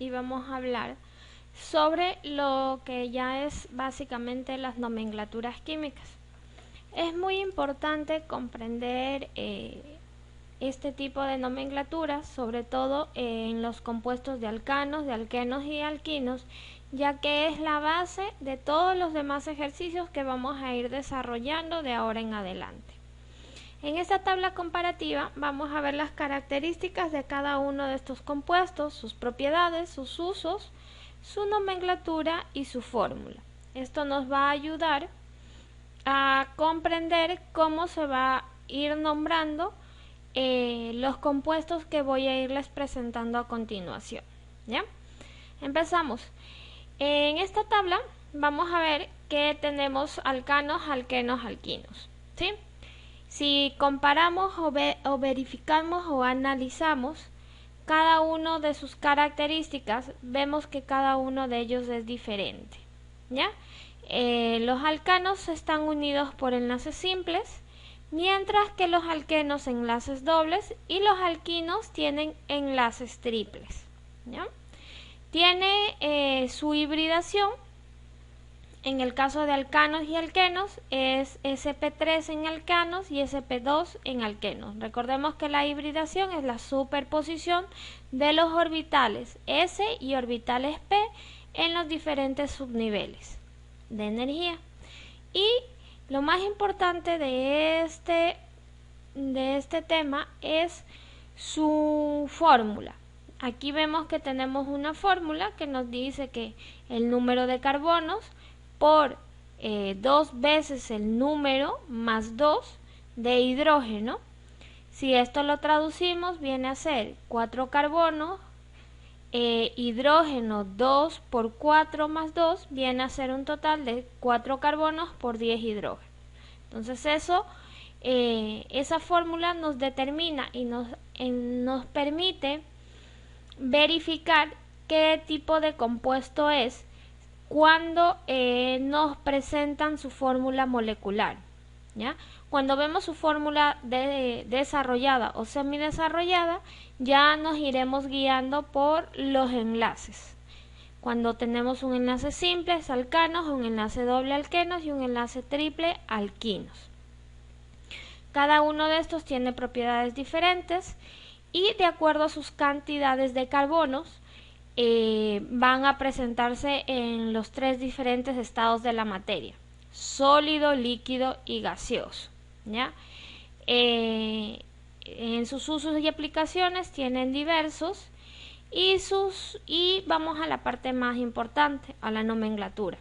y vamos a hablar sobre lo que ya es básicamente las nomenclaturas químicas. Es muy importante comprender este tipo de nomenclaturas, sobre todo en los compuestos de alcanos, de alquenos y alquinos, ya que es la base de todos los demás ejercicios que vamos a ir desarrollando de ahora en adelante. En esta tabla comparativa vamos a ver las características de cada uno de estos compuestos, sus propiedades, sus usos, su nomenclatura y su fórmula. Esto nos va a ayudar a comprender cómo se va a ir nombrando los compuestos que voy a irles presentando a continuación. ¿Ya? Empezamos. En esta tabla vamos a ver que tenemos alcanos, alquenos, alquinos. ¿Sí? Si comparamos o verificamos o analizamos cada uno de sus características, vemos que cada uno de ellos es diferente. ¿Ya? Los alcanos están unidos por enlaces simples, mientras que los alquenos enlaces dobles y los alquinos tienen enlaces triples. ¿Ya? Tiene su hibridación. En el caso de alcanos y alquenos es sp3 en alcanos y sp2 en alquenos. Recordemos que la hibridación es la superposición de los orbitales S y orbitales P en los diferentes subniveles de energía. Y lo más importante de este tema es su fórmula. Aquí vemos que tenemos una fórmula que nos dice que el número de carbonos por 2 veces el número más 2 de hidrógeno. Si esto lo traducimos, viene a ser 4 carbonos, hidrógeno 2 por 4 más 2, viene a ser un total de 4 carbonos por 10 hidrógenos. Entonces esa fórmula nos determina y nos permite verificar qué tipo de compuesto es cuando nos presentan su fórmula molecular. ¿Ya? Cuando vemos su fórmula desarrollada o semidesarrollada, ya nos iremos guiando por los enlaces. Cuando tenemos un enlace simple es alcanos, un enlace doble alquenos y un enlace triple alquinos. Cada uno de estos tiene propiedades diferentes y de acuerdo a sus cantidades de carbonos van a presentarse en los 3 diferentes estados de la materia: sólido, líquido y gaseoso. ¿Ya? En sus usos y aplicaciones tienen diversos y vamos a la parte más importante, a la nomenclatura.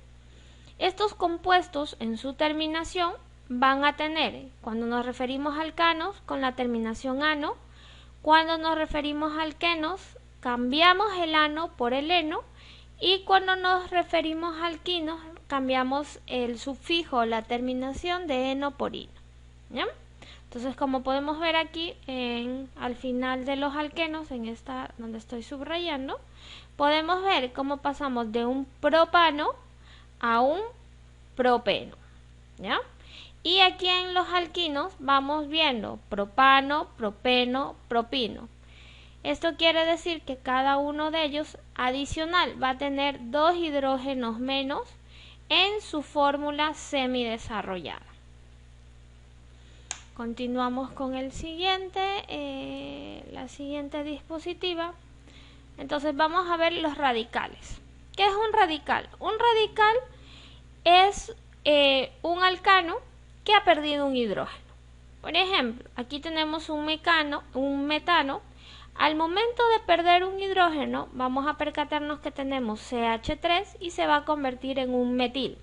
Estos compuestos en su terminación van a tener, cuando nos referimos a alcanos, con la terminación ano; cuando nos referimos a alquenos, cambiamos el ano por el eno; y cuando nos referimos a alquinos, cambiamos el sufijo o la terminación de eno por ino. ¿Ya? Entonces, como podemos ver aquí al final de los alquenos, en esta donde estoy subrayando, podemos ver cómo pasamos de un propano a un propeno. ¿Ya? Y aquí en los alquinos vamos viendo propano, propeno, propino. Esto quiere decir que cada uno de ellos adicional va a tener 2 hidrógenos menos en su fórmula semidesarrollada. Continuamos con el siguiente, la siguiente dispositiva. Entonces vamos a ver los radicales. ¿Qué es un radical? Un radical es un alcano que ha perdido un hidrógeno. Por ejemplo, aquí tenemos un metano. Al momento de perder un hidrógeno, vamos a percatarnos que tenemos CH3 y se va a convertir en un metil.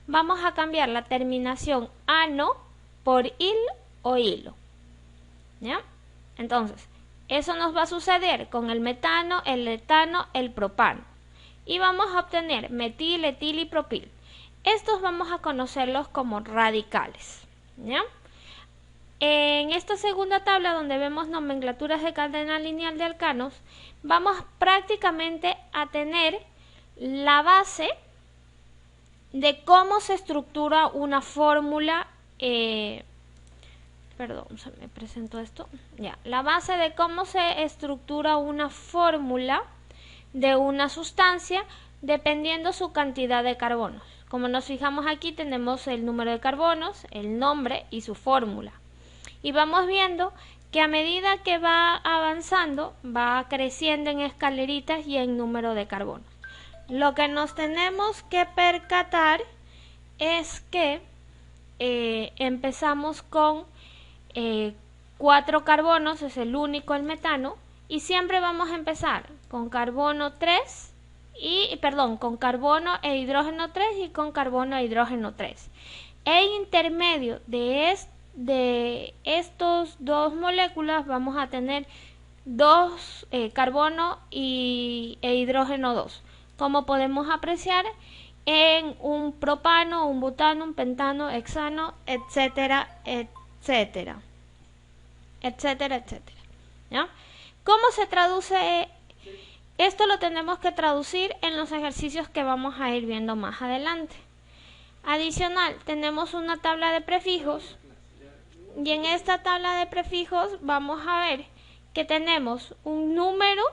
Vamos a cambiar la terminación ano por il o hilo. ¿Ya? Entonces, eso nos va a suceder con el metano, el etano, el propano. Y vamos a obtener metil, etil y propil. Estos vamos a conocerlos como radicales. ¿Ya? En esta segunda tabla, donde vemos nomenclaturas de cadena lineal de alcanos, vamos prácticamente a tener la base de cómo se estructura una fórmula. Se me presentó esto. Ya, la base de cómo se estructura una fórmula de una sustancia dependiendo su cantidad de carbonos. Como nos fijamos aquí, tenemos el número de carbonos, el nombre y su fórmula. Y vamos viendo que a medida que va avanzando, va creciendo en escaleritas y en número de carbonos. Lo que nos tenemos que percatar es que empezamos con 4 carbonos, es el único, el metano, y siempre vamos a empezar con carbono 3 con carbono e hidrógeno 3 y con carbono e hidrógeno 3. En intermedio de estos dos moléculas vamos a tener dos carbono e hidrógeno 2, como podemos apreciar en un propano, un butano, un pentano, hexano, etcétera, etcétera, etcétera, etcétera. ¿Ya? ¿Cómo se traduce? Esto lo tenemos que traducir en los ejercicios que vamos a ir viendo más adelante. Adicional, tenemos una tabla de prefijos y en esta tabla de prefijos vamos a ver que tenemos un número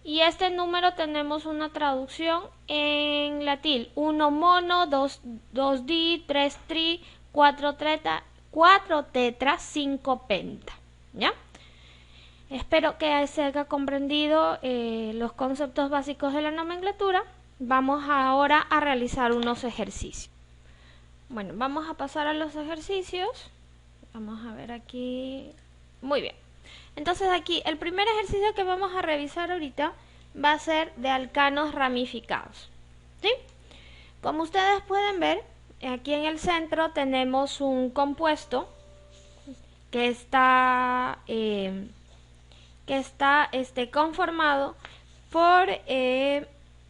y este número tenemos una traducción en latín: 1 mono, 2 di, 3 tri, 4 tetra, 5 penta. ¿Ya? Espero que se haya comprendido los conceptos básicos de la nomenclatura. Vamos ahora a realizar unos ejercicios. Bueno, vamos a pasar a los ejercicios. Vamos a ver aquí. Muy bien. Entonces aquí, el primer ejercicio que vamos a revisar ahorita va a ser de alcanos ramificados. ¿Sí? Como ustedes pueden ver, aquí en el centro tenemos un compuesto que está conformado por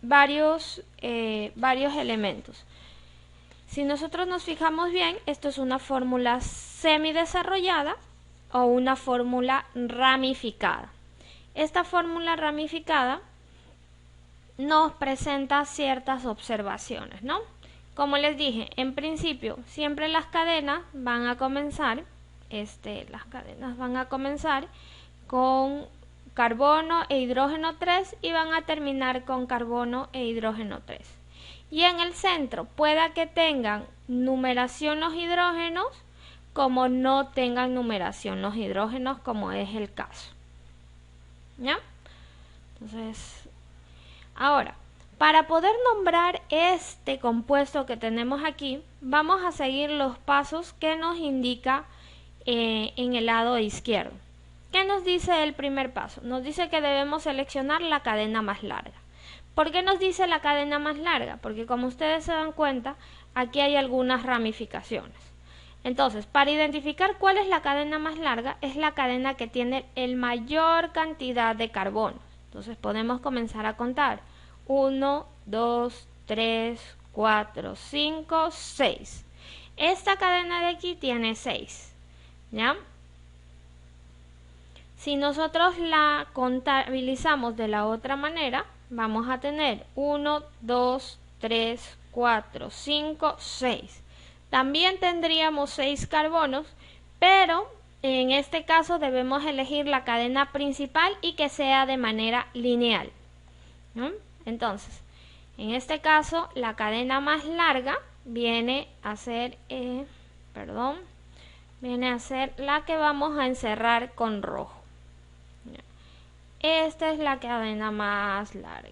varios elementos. Si nosotros nos fijamos bien, esto es una fórmula semidesarrollada o una fórmula ramificada. Esta fórmula ramificada nos presenta ciertas observaciones, ¿no? Como les dije, en principio siempre las cadenas van a comenzar con carbono e hidrógeno 3 y van a terminar con carbono e hidrógeno 3. Y en el centro pueda que tengan numeración los hidrógenos como no tengan numeración los hidrógenos, como es el caso. ¿Ya? Entonces, ahora, para poder nombrar este compuesto que tenemos aquí, vamos a seguir los pasos que nos indica en el lado izquierdo. ¿Qué nos dice el primer paso? Nos dice que debemos seleccionar la cadena más larga. ¿Por qué nos dice la cadena más larga? Porque como ustedes se dan cuenta, aquí hay algunas ramificaciones. Entonces, para identificar cuál es la cadena más larga, es la cadena que tiene el mayor cantidad de carbono. Entonces podemos comenzar a contar. 1, 2, 3, 4, 5, 6. Esta cadena de aquí tiene 6. ¿Ya? Si nosotros la contabilizamos de la otra manera, vamos a tener 1, 2, 3, 4, 5, 6. También tendríamos 6 carbonos, pero en este caso debemos elegir la cadena principal y que sea de manera lineal. ¿No? Entonces, en este caso, la cadena más larga viene a ser, la que vamos a encerrar con rojo. Esta es la cadena más larga.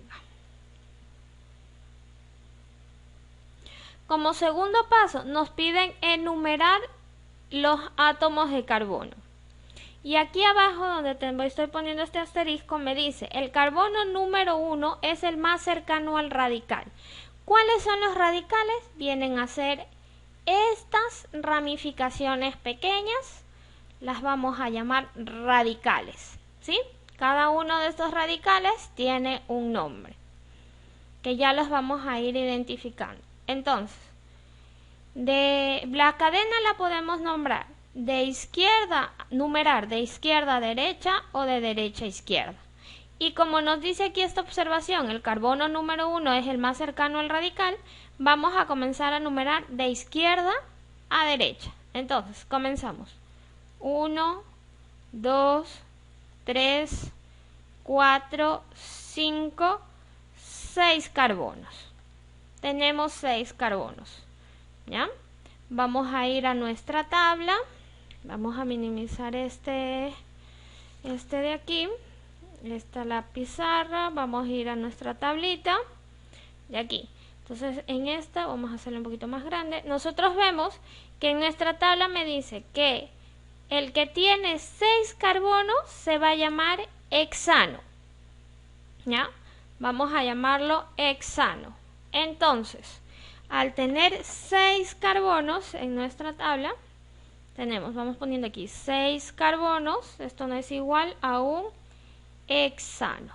Como segundo paso, nos piden enumerar los átomos de carbono. Y aquí abajo, donde estoy poniendo este asterisco, me dice, el carbono número 1 es el más cercano al radical. ¿Cuáles son los radicales? Vienen a ser estas ramificaciones pequeñas, las vamos a llamar radicales, ¿sí? Cada uno de estos radicales tiene un nombre, que ya los vamos a ir identificando. Entonces, la cadena la podemos numerar de izquierda a derecha o de derecha a izquierda. Y como nos dice aquí esta observación, el carbono número 1 es el más cercano al radical, vamos a comenzar a numerar de izquierda a derecha. Entonces, comenzamos. 1, 2, 3, 4, 5, 6 carbonos. Tenemos 6 carbonos. ¿Ya? Vamos a ir a nuestra tabla. Vamos a minimizar este de aquí. Esta es la pizarra. Vamos a ir a nuestra tablita de aquí. Entonces en esta vamos a hacerla un poquito más grande. Nosotros vemos que en nuestra tabla me dice que el que tiene 6 carbonos se va a llamar hexano. ¿Ya? Vamos a llamarlo hexano. Entonces, al tener 6 carbonos en nuestra tabla, vamos poniendo aquí 6 carbonos. Esto no es igual a un hexano.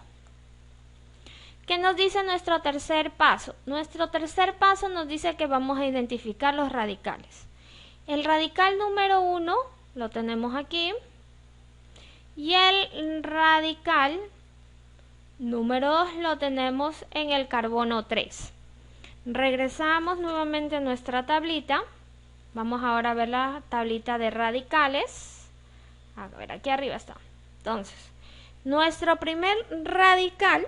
¿Qué nos dice nuestro tercer paso? Nuestro tercer paso nos dice que vamos a identificar los radicales. El radical número 1 lo tenemos aquí. Y el radical número 2 lo tenemos en el carbono 3. Regresamos nuevamente a nuestra tablita. Vamos ahora a ver la tablita de radicales. A ver, aquí arriba está. Entonces, nuestro primer radical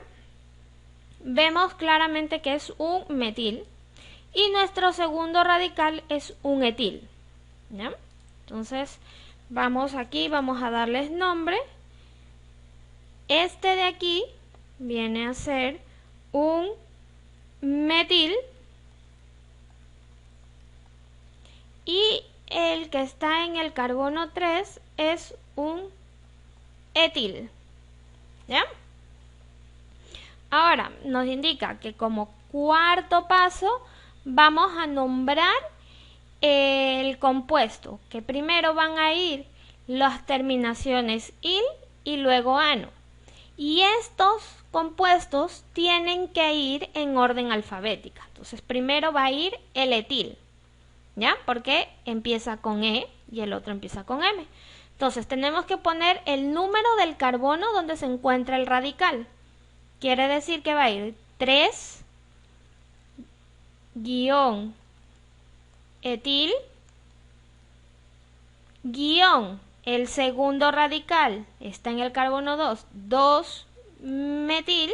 vemos claramente que es un metil. Y nuestro segundo radical es un etil. ¿Ya? Entonces, vamos aquí, vamos a darles nombre. Este de aquí viene a ser un metil. Y el que está en el carbono 3 es un etil. ¿Ya? Ahora nos indica que como cuarto paso vamos a nombrar el compuesto, que primero van a ir las terminaciones il y luego ano. Y estos compuestos tienen que ir en orden alfabética. Entonces primero va a ir el etil, ¿ya? Porque empieza con E y el otro empieza con M. Entonces tenemos que poner el número del carbono donde se encuentra el radical. Quiere decir que va a ir 3 guión etil guión el segundo radical está en el carbono 2, 2 metil,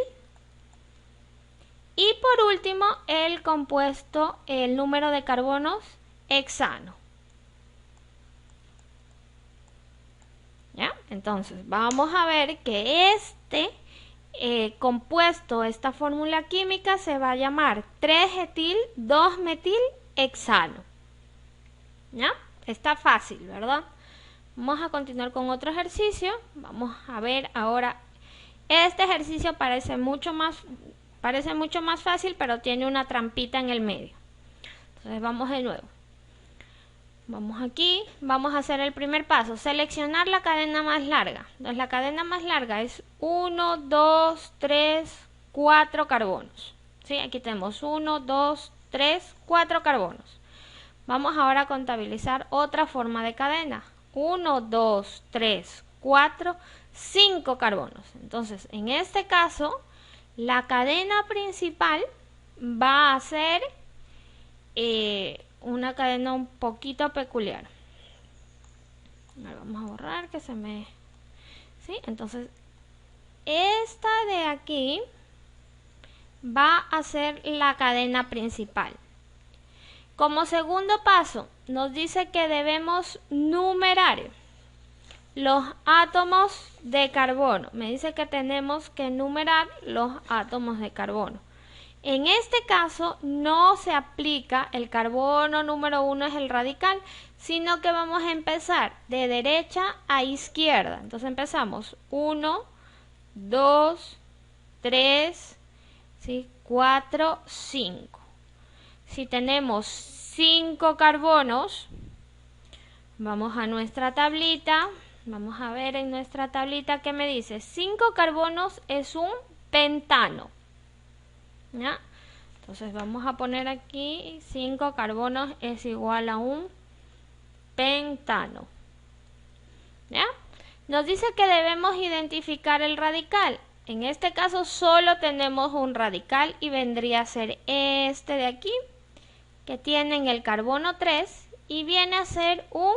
y por último el compuesto, el número de carbonos hexano. ¿Ya? Entonces vamos a ver que este compuesto, esta fórmula química se va a llamar 3-etil 2-metil hexano. ¿Ya? Está fácil, ¿verdad? Vamos a continuar con otro ejercicio. Vamos a ver ahora. Este ejercicio parece mucho más fácil, pero tiene una trampita en el medio. Entonces vamos de nuevo. Vamos aquí, vamos a hacer el primer paso, seleccionar la cadena más larga. Entonces la cadena más larga es 1, 2, 3, 4 carbonos. ¿Sí? Aquí tenemos 1, 2, 3, 4 carbonos. Vamos ahora a contabilizar otra forma de cadena. 1, 2, 3, 4, 5 carbonos. Entonces, en este caso, la cadena principal va a ser una cadena un poquito peculiar. Ahora vamos a borrar que se me... ¿Sí? Entonces, esta de aquí va a ser la cadena principal. Como segundo paso, nos dice que debemos numerar los átomos de carbono. Me dice que tenemos que numerar los átomos de carbono. En este caso no se aplica el carbono número 1 es el radical, sino que vamos a empezar de derecha a izquierda. Entonces empezamos 1, 2, 3, ¿sí? 4, 5. Si tenemos 5 carbonos, vamos a nuestra tablita. Vamos a ver en nuestra tablita que me dice 5 carbonos es un pentano. ¿Ya? Entonces vamos a poner aquí 5 carbonos es igual a un pentano. ¿Ya? Nos dice que debemos identificar el radical. En este caso solo tenemos un radical y vendría a ser este de aquí, que tiene en el carbono 3 y viene a ser un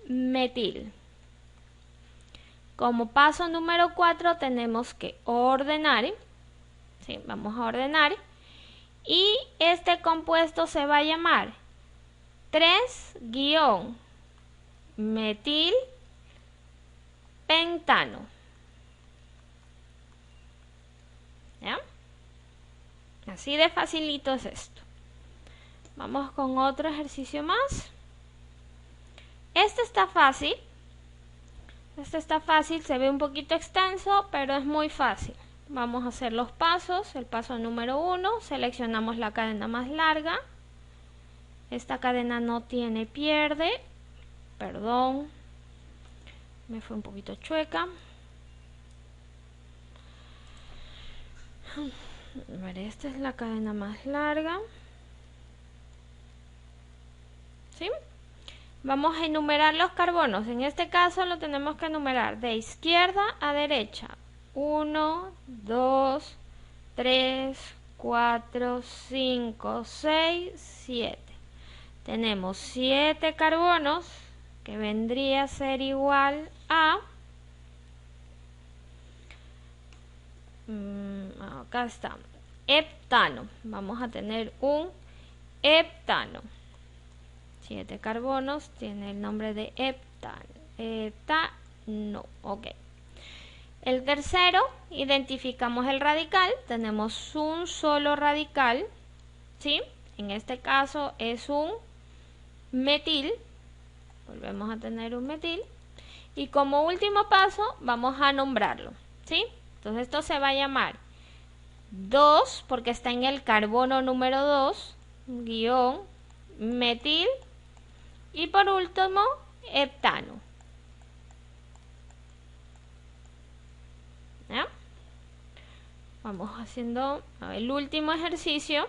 metil. Como paso número 4 tenemos que ordenar, ¿sí? Vamos a ordenar. Y este compuesto se va a llamar 3-metilpentano. ¿Ya? Así de facilito es esto. Vamos con otro ejercicio más. Este está fácil. Se ve un poquito extenso, pero es muy fácil. Vamos a hacer los pasos. El paso número 1, seleccionamos la cadena más larga. Esta cadena no tiene pierde. Perdón, me fue un poquito chueca. A ver, esta es la cadena más larga. ¿Sí? Vamos a enumerar los carbonos. En este caso lo tenemos que enumerar de izquierda a derecha. 1, 2, 3, 4, 5, 6, 7. Tenemos 7 carbonos, que vendría a ser igual a... acá está, heptano. Vamos a tener un heptano. 7 carbonos, tiene el nombre de heptano. Ok. El tercero, identificamos el radical. Tenemos un solo radical, ¿sí? En este caso es un metil. Volvemos a tener un metil. Y como último paso, vamos a nombrarlo, ¿sí? Entonces esto se va a llamar 2, porque está en el carbono número 2, guión, metil. Y por último, heptano. ¿Ya? Vamos haciendo el último ejercicio.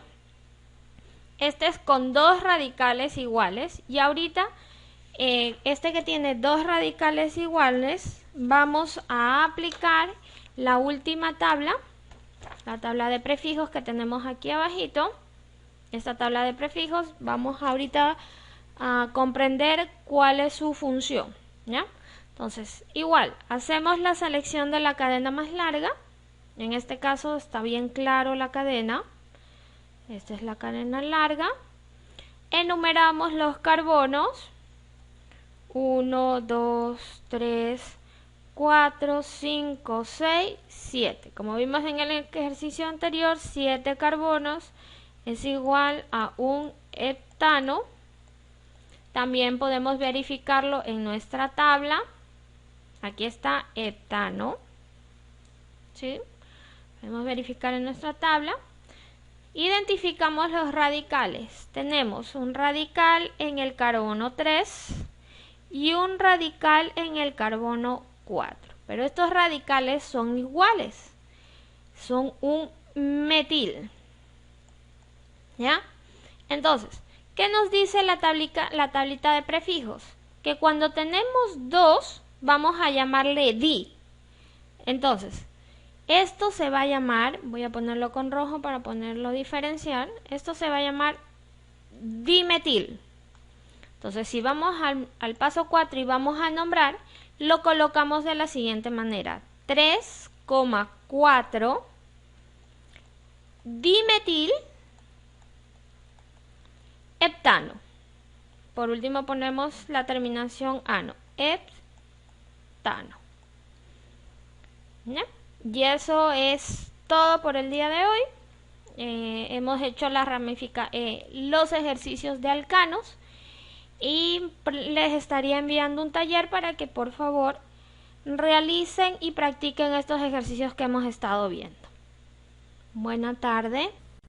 Este es con 2 radicales iguales. Y ahorita, este que tiene 2 radicales iguales, vamos a aplicar la última tabla. La tabla de prefijos que tenemos aquí abajito. Esta tabla de prefijos, vamos ahorita a comprender cuál es su función, ¿ya? Entonces, igual, hacemos la selección de la cadena más larga. En este caso está bien claro la cadena. Esta es la cadena larga. Enumeramos los carbonos. 1, 2, 3, 4, 5, 6, 7. Como vimos en el ejercicio anterior, 7 carbonos es igual a un heptano. También podemos verificarlo en nuestra tabla. Aquí está heptano. ¿Sí? Podemos verificar en nuestra tabla. Identificamos los radicales. Tenemos un radical en el carbono 3 y un radical en el carbono 4. Pero estos radicales son iguales. Son un metil. ¿Ya? Entonces, ¿qué nos dice la tablita de prefijos? Que cuando tenemos 2, vamos a llamarle di. Entonces, esto se va a llamar, voy a ponerlo con rojo para ponerlo diferenciar, esto se va a llamar dimetil. Entonces, si vamos al paso 4 y vamos a nombrar, lo colocamos de la siguiente manera. 3,4 dimetil heptano. Por último ponemos la terminación ano, heptano. ¿Ya? Y eso es todo por el día de hoy. Hemos hecho los ejercicios de alcanos y les estaría enviando un taller para que por favor realicen y practiquen estos ejercicios que hemos estado viendo. Buena tarde.